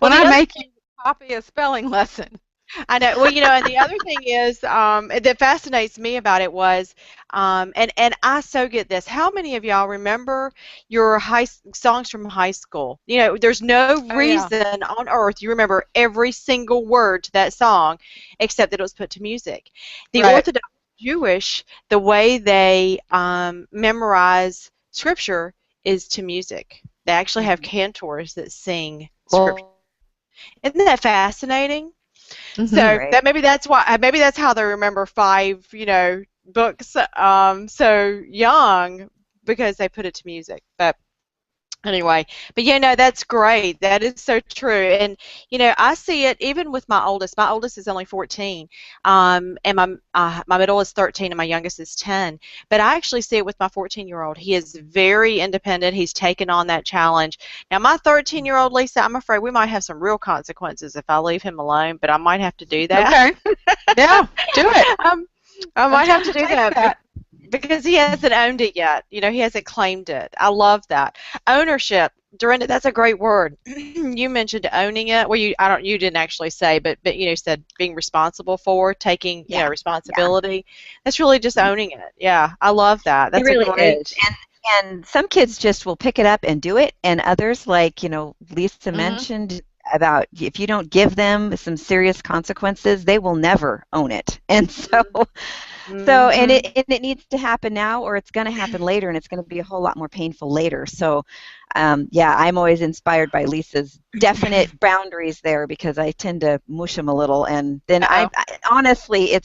well, when the I other make you copy a spelling lesson. I know. Well, and the other thing is that fascinates me about it was, and I so get this. How many of y'all remember your songs from high school? There's no Oh yeah. reason on earth you remember every single word to that song, except that it was put to music. The Right. Orthodox Jewish, the way they memorize scripture is to music. They actually have Mhm. cantors that sing scripture. Well, Isn't that fascinating? hmm So Right. that maybe that's how they remember 5, books so young because they put it to music. But anyway, but that's great. That is so true. And I see it even with my oldest. My oldest is only 14, and my middle is 13, and my youngest is 10. But I actually see it with my 14-year-old. He is very independent. He's taken on that challenge. Now, my 13-year-old Lisa, I'm afraid we might have some real consequences if I leave him alone. But I might have to do that. okay. Yeah, do it. um, I I'm might have trying to to do take that. that. Because he hasn't owned it yet. He hasn't claimed it. I love that. Ownership. Dorinda, that's a great word. You mentioned owning it. Well, you didn't actually say, but said being responsible for taking, Yeah. Yeah. responsibility. That's really just owning it. Yeah, I love that. It That's a really is. great. And some kids just will pick it up and do it, and others, like, Lisa Hmm. mentioned about if you don't give them some serious consequences, they will never own it. And Mm-hmm. and it needs to happen now, or it's going to happen later, and it's going to be a whole lot more painful later. So, yeah, I'm always inspired by Lisa's definite boundaries there because I tend to mush them a little, and then Uh-oh. honestly, it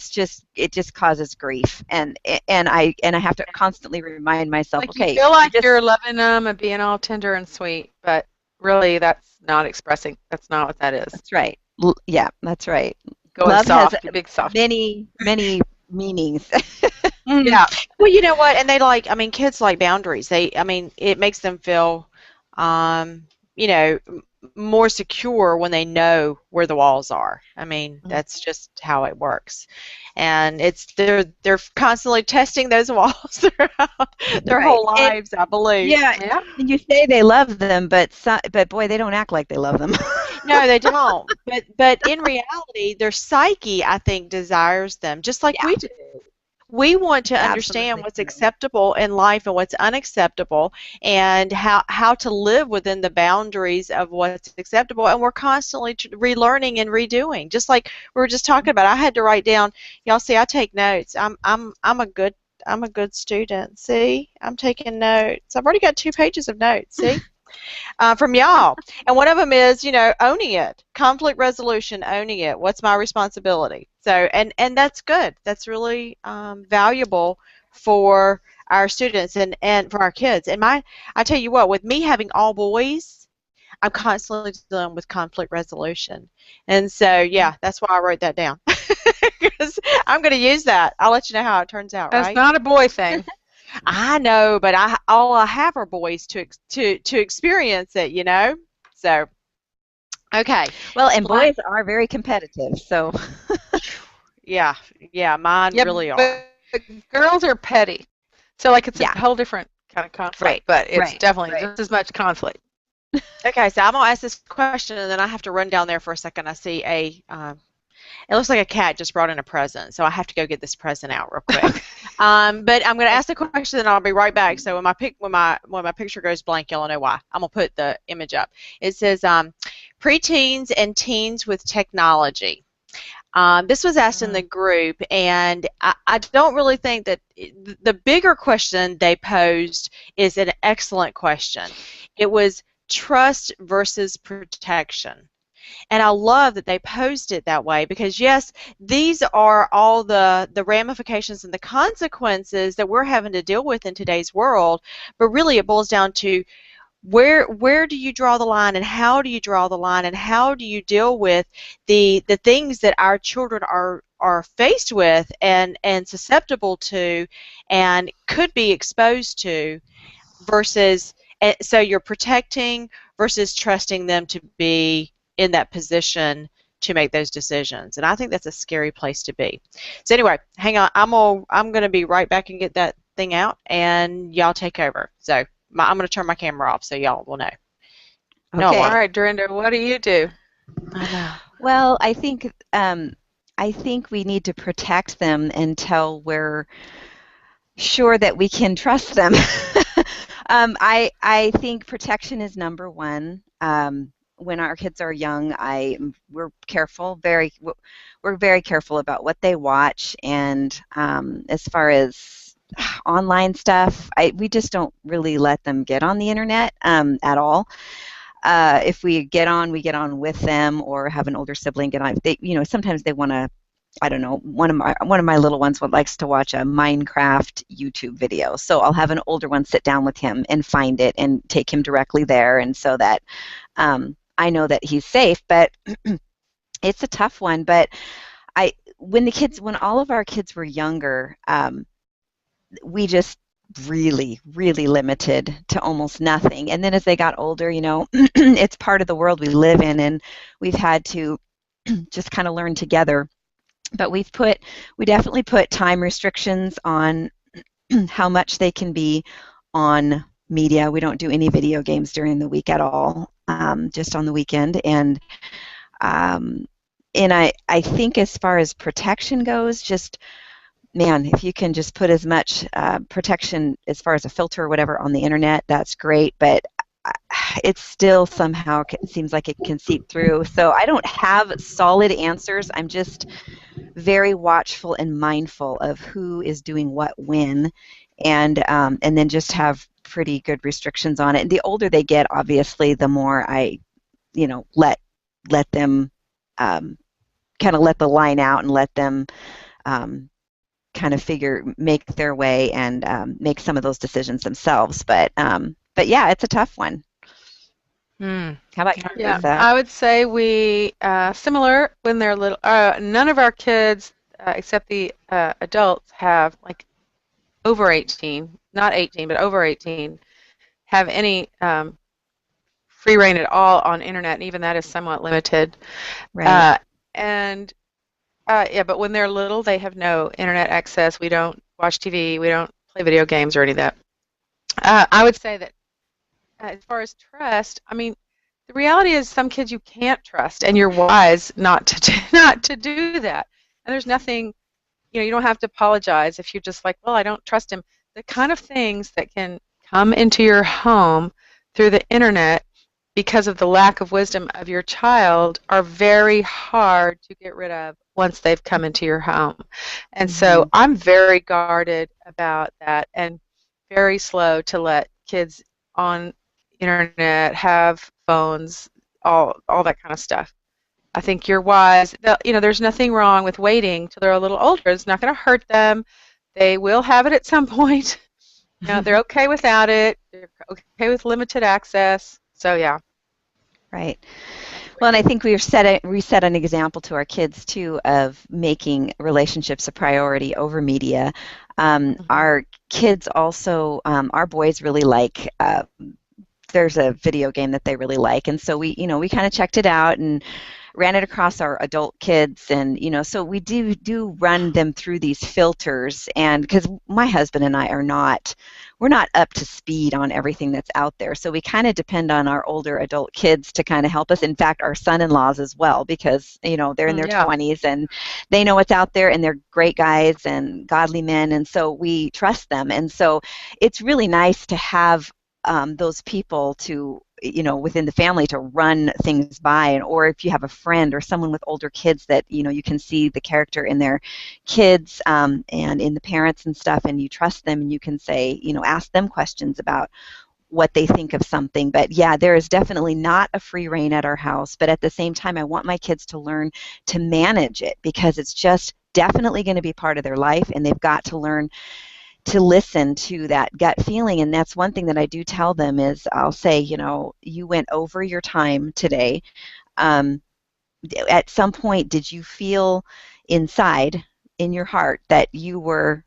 just causes grief, and I have to constantly remind myself, Like you okay, feel you like just you're loving them and being all tender and sweet, but really that's not expressing. That's not what that is. that's right. Yeah, that's right. Going Love has soft, be big soft. many, many meanings. Mm. Yeah. Well, you know what? And kids like boundaries. It makes them feel, you know, more secure when they know where the walls are. That's just how it works. And they're constantly testing those walls throughout their Right. whole And lives, I believe. yeah, Yeah. and you say they love them, but boy, they don't act like they love them. No, they don't. But in reality, their psyche, I think, desires them, just like Yeah, we do. We want to understand absolutely what's true. acceptable in life and what's unacceptable and how to live within the boundaries of what's acceptable. And we're constantly relearning and redoing. Just like we were just talking about, I had to write down, y'all see, I take notes. I'm a good student. See, I'm taking notes. I've already got 2 pages of notes. See? From y'all. And one of them is, owning it, conflict resolution, owning it. What's my responsibility? So, and that's good. That's really valuable for our students and for our kids. I tell you what, with me having all boys, I'm constantly dealing with conflict resolution. And so, yeah, that's why I wrote that down. Because I'm going to use that. I'll let you know how it turns out, That's right? not a boy thing. I know, but all I have are boys to experience it. So, okay. Well, and Well, boys are very competitive, so yeah, yeah, mine Yeah, really are. but girls are petty. So like it's yeah, a whole different kind of conflict, right, but it's right, definitely right. just as much conflict. Okay, so I'm gonna ask this question, and then I have to run down there for a second. I see It looks like a cat just brought in a present, so I have to go get this present out real quick. But I'm going to ask the question, and I'll be right back. So when my picture goes blank, you'll know why. I'm going to put the image up. It says preteens and teens with technology. This was asked in the group, and I don't really think that the bigger question they posed is an excellent question. It was trust versus protection. And I love that they posed it that way because, yes, these are all the ramifications and the consequences that we're having to deal with in today's world, but really it boils down to where do you draw the line, and how do you draw the line, and how do you deal with the things that our children are faced with and susceptible to and could be exposed to versus so you're protecting versus trusting them to be in that position to make those decisions. And I think that's a scary place to be. So anyway, hang on. I'm going to be right back and get that thing out, and y'all take over. So I'm going to turn my camera off so y'all will know. Okay. No, All right, Dorinda, what do you do? I know. Well, I think we need to protect them until we're sure that we can trust them. I think protection is number one. When our kids are young, we're very careful about what they watch, and as far as online stuff, we just don't really let them get on the internet at all. If we get on with them, or have an older sibling get on. Sometimes they want to. I don't know. One of my little ones likes to watch a Minecraft YouTube video, so I'll have an older one sit down with him and find it and take him directly there, and so that I know that he's safe. But it's a tough one. But when all of our kids were younger, we just really, really limited to almost nothing. And then as they got older, it's part of the world we live in, and we've had to just kind of learn together. But we definitely put time restrictions on how much they can be on media. We don't do any video games during the week at all, just on the weekend. And I think as far as protection goes, just, man, if you can just put as much protection as far as a filter or whatever on the internet, that's great. But it still somehow seems like it can seep through. So I don't have solid answers. I'm just very watchful and mindful of who is doing what when, and then just have pretty good restrictions on it. And the older they get, obviously, the more I, let them kind of let the line out and let them kind of make their way and make some of those decisions themselves. But yeah, it's a tough one. How about you, Lisa? I would say we similar when they're little. None of our kids, except the adults, have over 18, not 18, but over 18, have any free reign at all on internet, and even that is somewhat limited. Right. But when they're little, they have no internet access. We don't watch TV. We don't play video games or any of that. I would say that as far as trust, I mean, the reality is some kids you can't trust, and you're wise not to do that. And there's nothing, you don't have to apologize if you're just like, well, I don't trust him. The kind of things that can come into your home through the internet because of the lack of wisdom of your child are very hard to get rid of once they've come into your home. And so I'm very guarded about that and very slow to let kids on internet have phones, all that kind of stuff. I think you're wise. There's nothing wrong with waiting till they're a little older. It's not going to hurt them. They will have it at some point. They're okay without it. They're okay with limited access. So yeah. Right. Well, and I think we set an example to our kids too of making relationships a priority over media. Our kids also, our boys really like. There's a video game that they really like, and so we kind of checked it out and ran it across our adult kids, and so we do run them through these filters, and because my husband and I we're not up to speed on everything that's out there. So we kind of depend on our older adult kids to kind of help us. In fact, our son-in-laws as well, because they're in their Yeah. 20s and they know what's out there, and they're great guys and godly men, and so we trust them. And so it's really nice to have those people to within the family to run things by, and or if you have a friend or someone with older kids that you can see the character in their kids and in the parents and stuff, and you trust them, and you can say, ask them questions about what they think of something. But yeah, there is definitely not a free reign at our house, but at the same time I want my kids to learn to manage it, because it's just definitely going to be part of their life, and they've got to learn to listen to that gut feeling. And that's one thing that I do tell them is I'll say, you went over your time today. At some point, did you feel inside in your heart that you were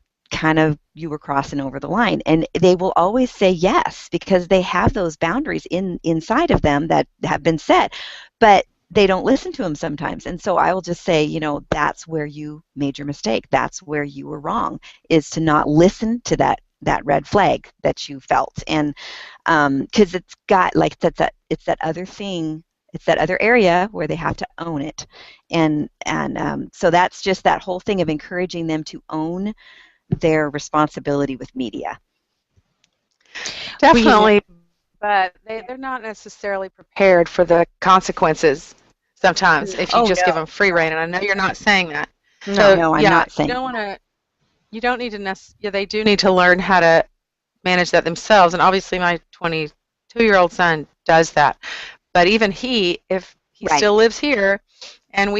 crossing over the line? And they will always say yes, because they have those boundaries inside of them that have been set, but they don't listen to them sometimes. And so I will just say, that's where you made your mistake. That's where you were wrong, is to not listen to that red flag that you felt. And because it's got it's that other thing, it's that other area where they have to own it. And so that's just that whole thing of encouraging them to own their responsibility with media. Definitely, but they're not necessarily prepared for the consequences sometimes if you just give them free rein. And I know you're not saying that. No, I'm not saying. You don't need to they do need to learn how to manage that themselves. And obviously my 22-year-old son does that. But even if he still lives here, and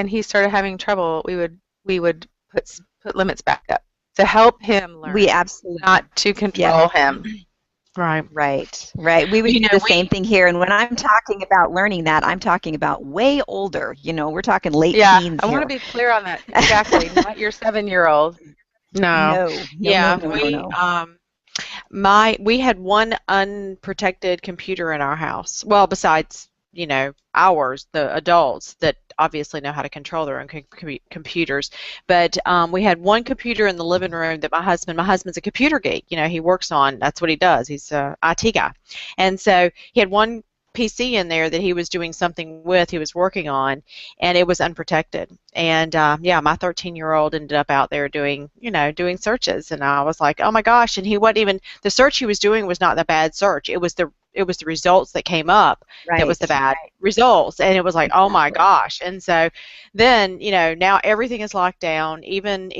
he started having trouble, we would put limits back up to help him learn. We absolutely not to control him. Right. We would do the same thing here. And when I'm talking about learning that, I'm talking about way older. We're talking late teens. I want to be clear on that. Exactly. Not your 7-year-old. No. No. We had one unprotected computer in our house. Well, besides, ours, the adults that obviously know how to control their own computers. But we had one computer in the living room that my husband's a computer geek. He works on, that's what he does. He's an IT guy. And so he had one PC in there that he was doing something with, he was working on, and it was unprotected. And my 13-year-old ended up out there doing searches, and I was like, oh my gosh. And he wasn't even, the search he was doing was not the bad search. It was the results that came up that was the bad results. And it was like, oh my gosh. And so then, now everything is locked down, even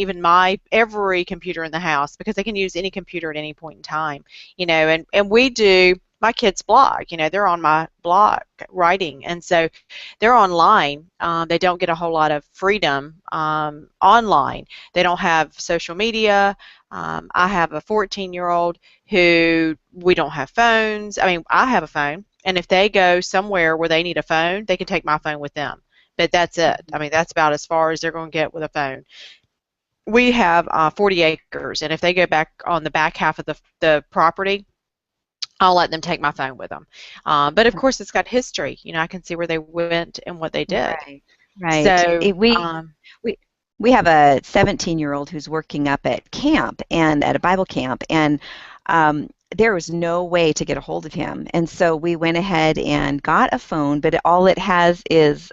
every computer in the house, because they can use any computer at any point in time, and we do. My kids blog, they're on my blog writing, and so they're online. They don't get a whole lot of freedom online. They don't have social media. I have a 14-year-old who, we don't have phones. I mean, I have a phone, and if they go somewhere where they need a phone, they can take my phone with them. But that's it. I mean, that's about as far as they're going to get with a phone. We have 40 acres, and if they go back on the back half of the property, I'll let them take my phone with them. But of course, it's got history. I can see where they went and what they did. Right. So we have a 17-year-old who's working up at camp, and at a Bible camp, and there was no way to get a hold of him. And so we went ahead and got a phone, but all it has is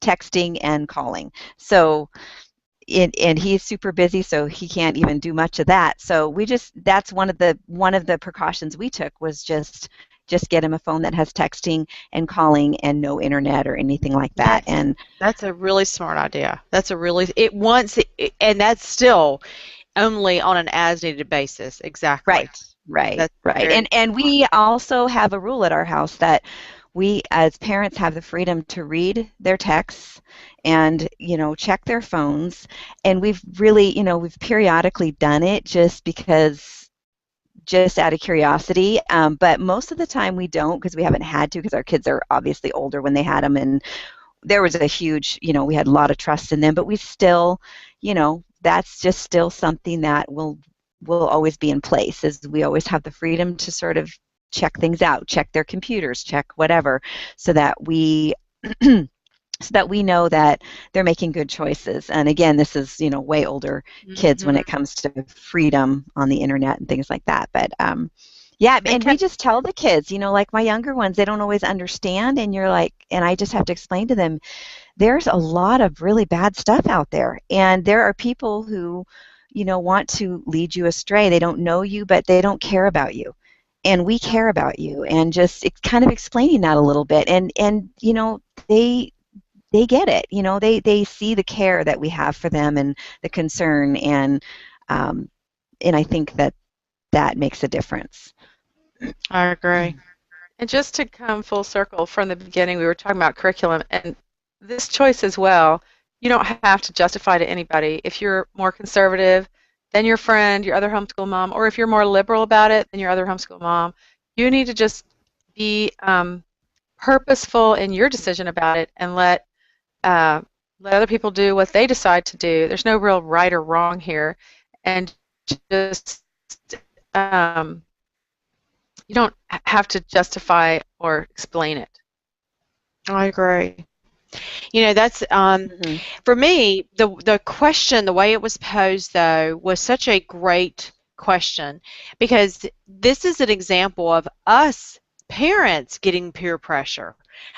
texting and calling. So and he's super busy, so he can't even do much of that. So that's one of the precautions we took, was just get him a phone that has texting and calling and no internet or anything like that. And that's a really smart idea. And that's still only on an as needed basis. Exactly. Right. And we also have a rule at our house that we as parents have the freedom to read their texts and check their phones, and we've really we've periodically done it just out of curiosity, but most of the time we don't, because we haven't had to, because our kids are obviously older when they had them, and there was a huge we had a lot of trust in them, but we still that's just still something that will always be in place, is we always have the freedom to sort of check things out, check their computers, check whatever, so that we so that we know that they're making good choices. And again, this is, way older kids when Mhm. it comes to freedom on the internet and things like that. But yeah, And and we just tell the kids, like my younger ones, they don't always understand, and you're like, and I just have to explain to them, there's a lot of really bad stuff out there, and there are people who, want to lead you astray. They don't know you, but they don't care about you, and we care about you, and just it's kind of explaining that a little bit, and they get it. They see the care that we have for them and the concern, um, and I think that that makes a difference. I agree. And just to come full circle from the beginning, we were talking about curriculum and this choice as well. You don't have to justify to anybody. If you're more conservative than your friend, your other homeschool mom, or if you're more liberal about it than your other homeschool mom, you need to just be purposeful in your decision about it and uh, let other people do what they decide to do. There's no real right or wrong here, and just um, you don't have to justify or explain it. I agree. That's Hmm. for me, the question, the way it was posed though, was such a great question, because this is an example of us parents getting peer pressure.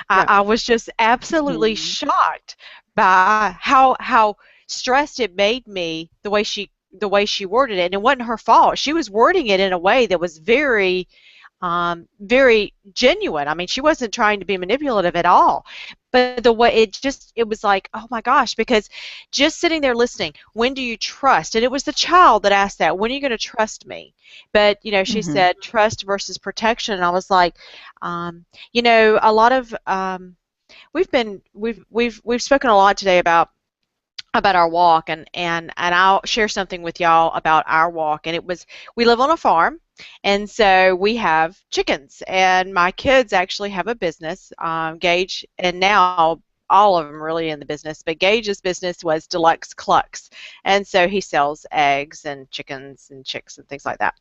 I, Yeah. I was just absolutely Hmm. shocked by how stressed it made me, the way she worded it. And it wasn't her fault. She was wording it in a way that was very genuine. I mean, she wasn't trying to be manipulative at all. But the way it was like, oh my gosh, because just sitting there listening, when do you trust? And it was the child that asked that, when are you going to trust me? But, she Hmm. said trust versus protection. And I was like, a lot of, we've spoken a lot today about our walk, and I'll share something with y'all about our walk. And it was, we live on a farm, and so we have chickens, and my kids actually have a business, Gage, and now all of them really in the business, but Gage's business was Deluxe Clucks, and so he sells eggs and chickens and chicks and things like that.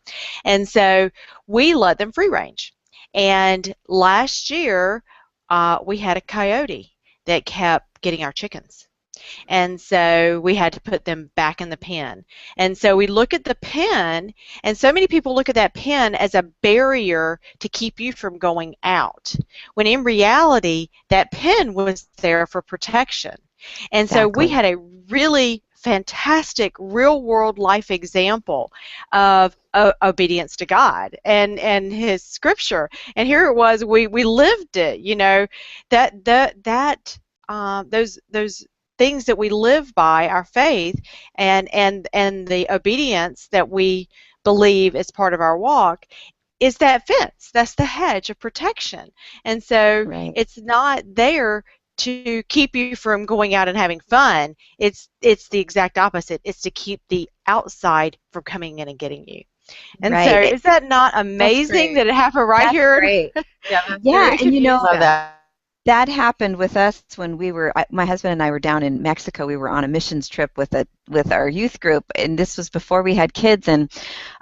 And so we let them free range. And last year we had a coyote that kept getting our chickens, and so we had to put them back in the pen. And so we look at the pen, and so many people look at that pen as a barrier to keep you from going out, when in reality, that pen was there for protection. And so we Exactly. had a really fantastic real world life example of obedience to God and his scripture. And here it was, we lived it, those things that we live by, our faith, and the obedience that we believe is part of our walk, is that fence. That's the hedge of protection. And so Right. it's not there to keep you from going out and having fun. It's the exact opposite. It's to keep the outside from coming in and getting you. And so Right. is that not That's amazing great. that it happened right That's here? great. Yeah, that's Yeah, very and good. Love that. that happened with us when my husband and I were down in Mexico. We were on a missions trip with our youth group, and this was before we had kids. And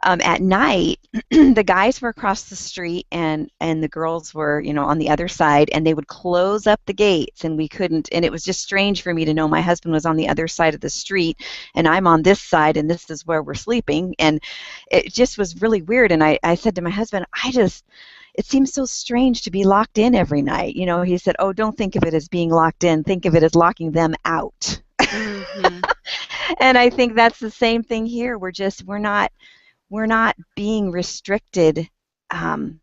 at night, the guys were across the street, and the girls were, on the other side, and they would close up the gates, and we couldn't. And it was just strange for me to know my husband was on the other side of the street, and I'm on this side, and this is where we're sleeping, and it just was really weird. And I said to my husband, it seems so strange to be locked in every night. He said, "Oh, don't think of it as being locked in. Think of it as locking them out." Mm-hmm. And I think that's the same thing here. We're not being restricted, um,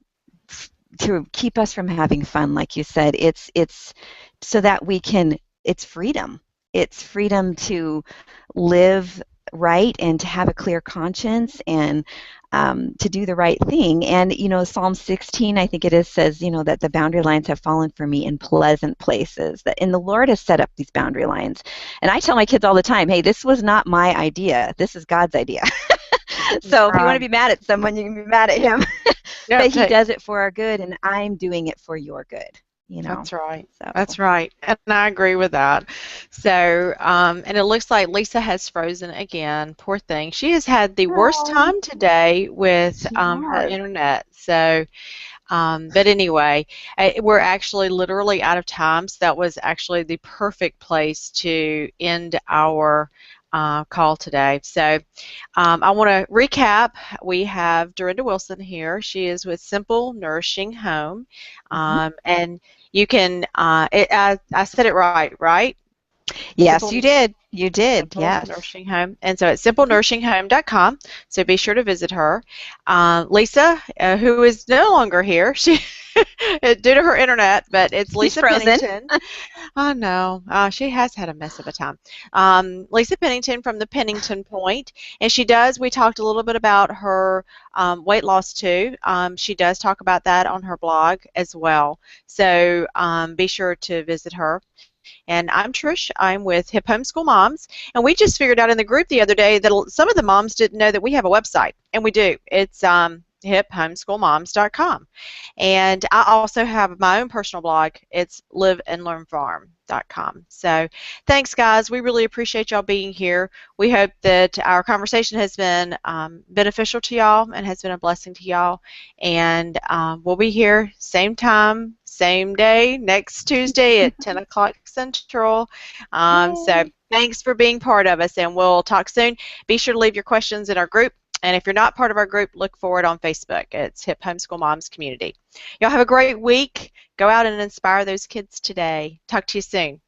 to keep us from having fun, like you said. It's so that we can. It's freedom. It's freedom to live right and to have a clear conscience, and to do the right thing. And Psalm 16, I think it is, says that the boundary lines have fallen for me in pleasant places. And the Lord has set up these boundary lines. And I tell my kids all the time, hey, this was not my idea. This is God's idea. So if you want to Right. be mad at someone, you can be mad at him. Yep. But he does it for our good, and I'm doing it for your good. That's right. So That's right. And I agree with that. So, and it looks like Lisa has frozen again. Poor thing. She has had the worst oh, time today with she her has. internet. So, But anyway, we're actually literally out of time, so that was actually the perfect place to end our call today. So I want to recap. We have Dorinda Wilson here. She is with Simple Nourishing Home. Mhm. And you can, I said it right, right? Yes, Simple you did. You did. Simple Yes. Nursing Home. And so it's simplenursinghome.com. So be sure to visit her. Lisa, who is no longer here, she due to her internet, but it's She's Lisa frozen. Pennington. I know. She has had a mess of a time. Lisa Pennington from the Pennington Point, and we talked a little bit about her weight loss too. She does talk about that on her blog as well. So be sure to visit her. And I'm Trish. I'm with Hip Homeschool Moms. And we just figured out in the group the other day that some of the moms didn't know that we have a website. And we do. It's hiphomeschoolmoms.com. And I also have my own personal blog. It's liveandlearnfarm.com. So thanks, guys. We really appreciate y'all being here. We hope that our conversation has been beneficial to y'all and has been a blessing to y'all. And we'll be here same time, same day, next Tuesday at 10 o'clock Central. So Yay. thanks for being part of us, and we'll talk soon. Be sure to leave your questions in our group. And if you're not part of our group, look for it on Facebook. It's Hip Homeschool Moms Community. Y'all have a great week. Go out and inspire those kids today. Talk to you soon.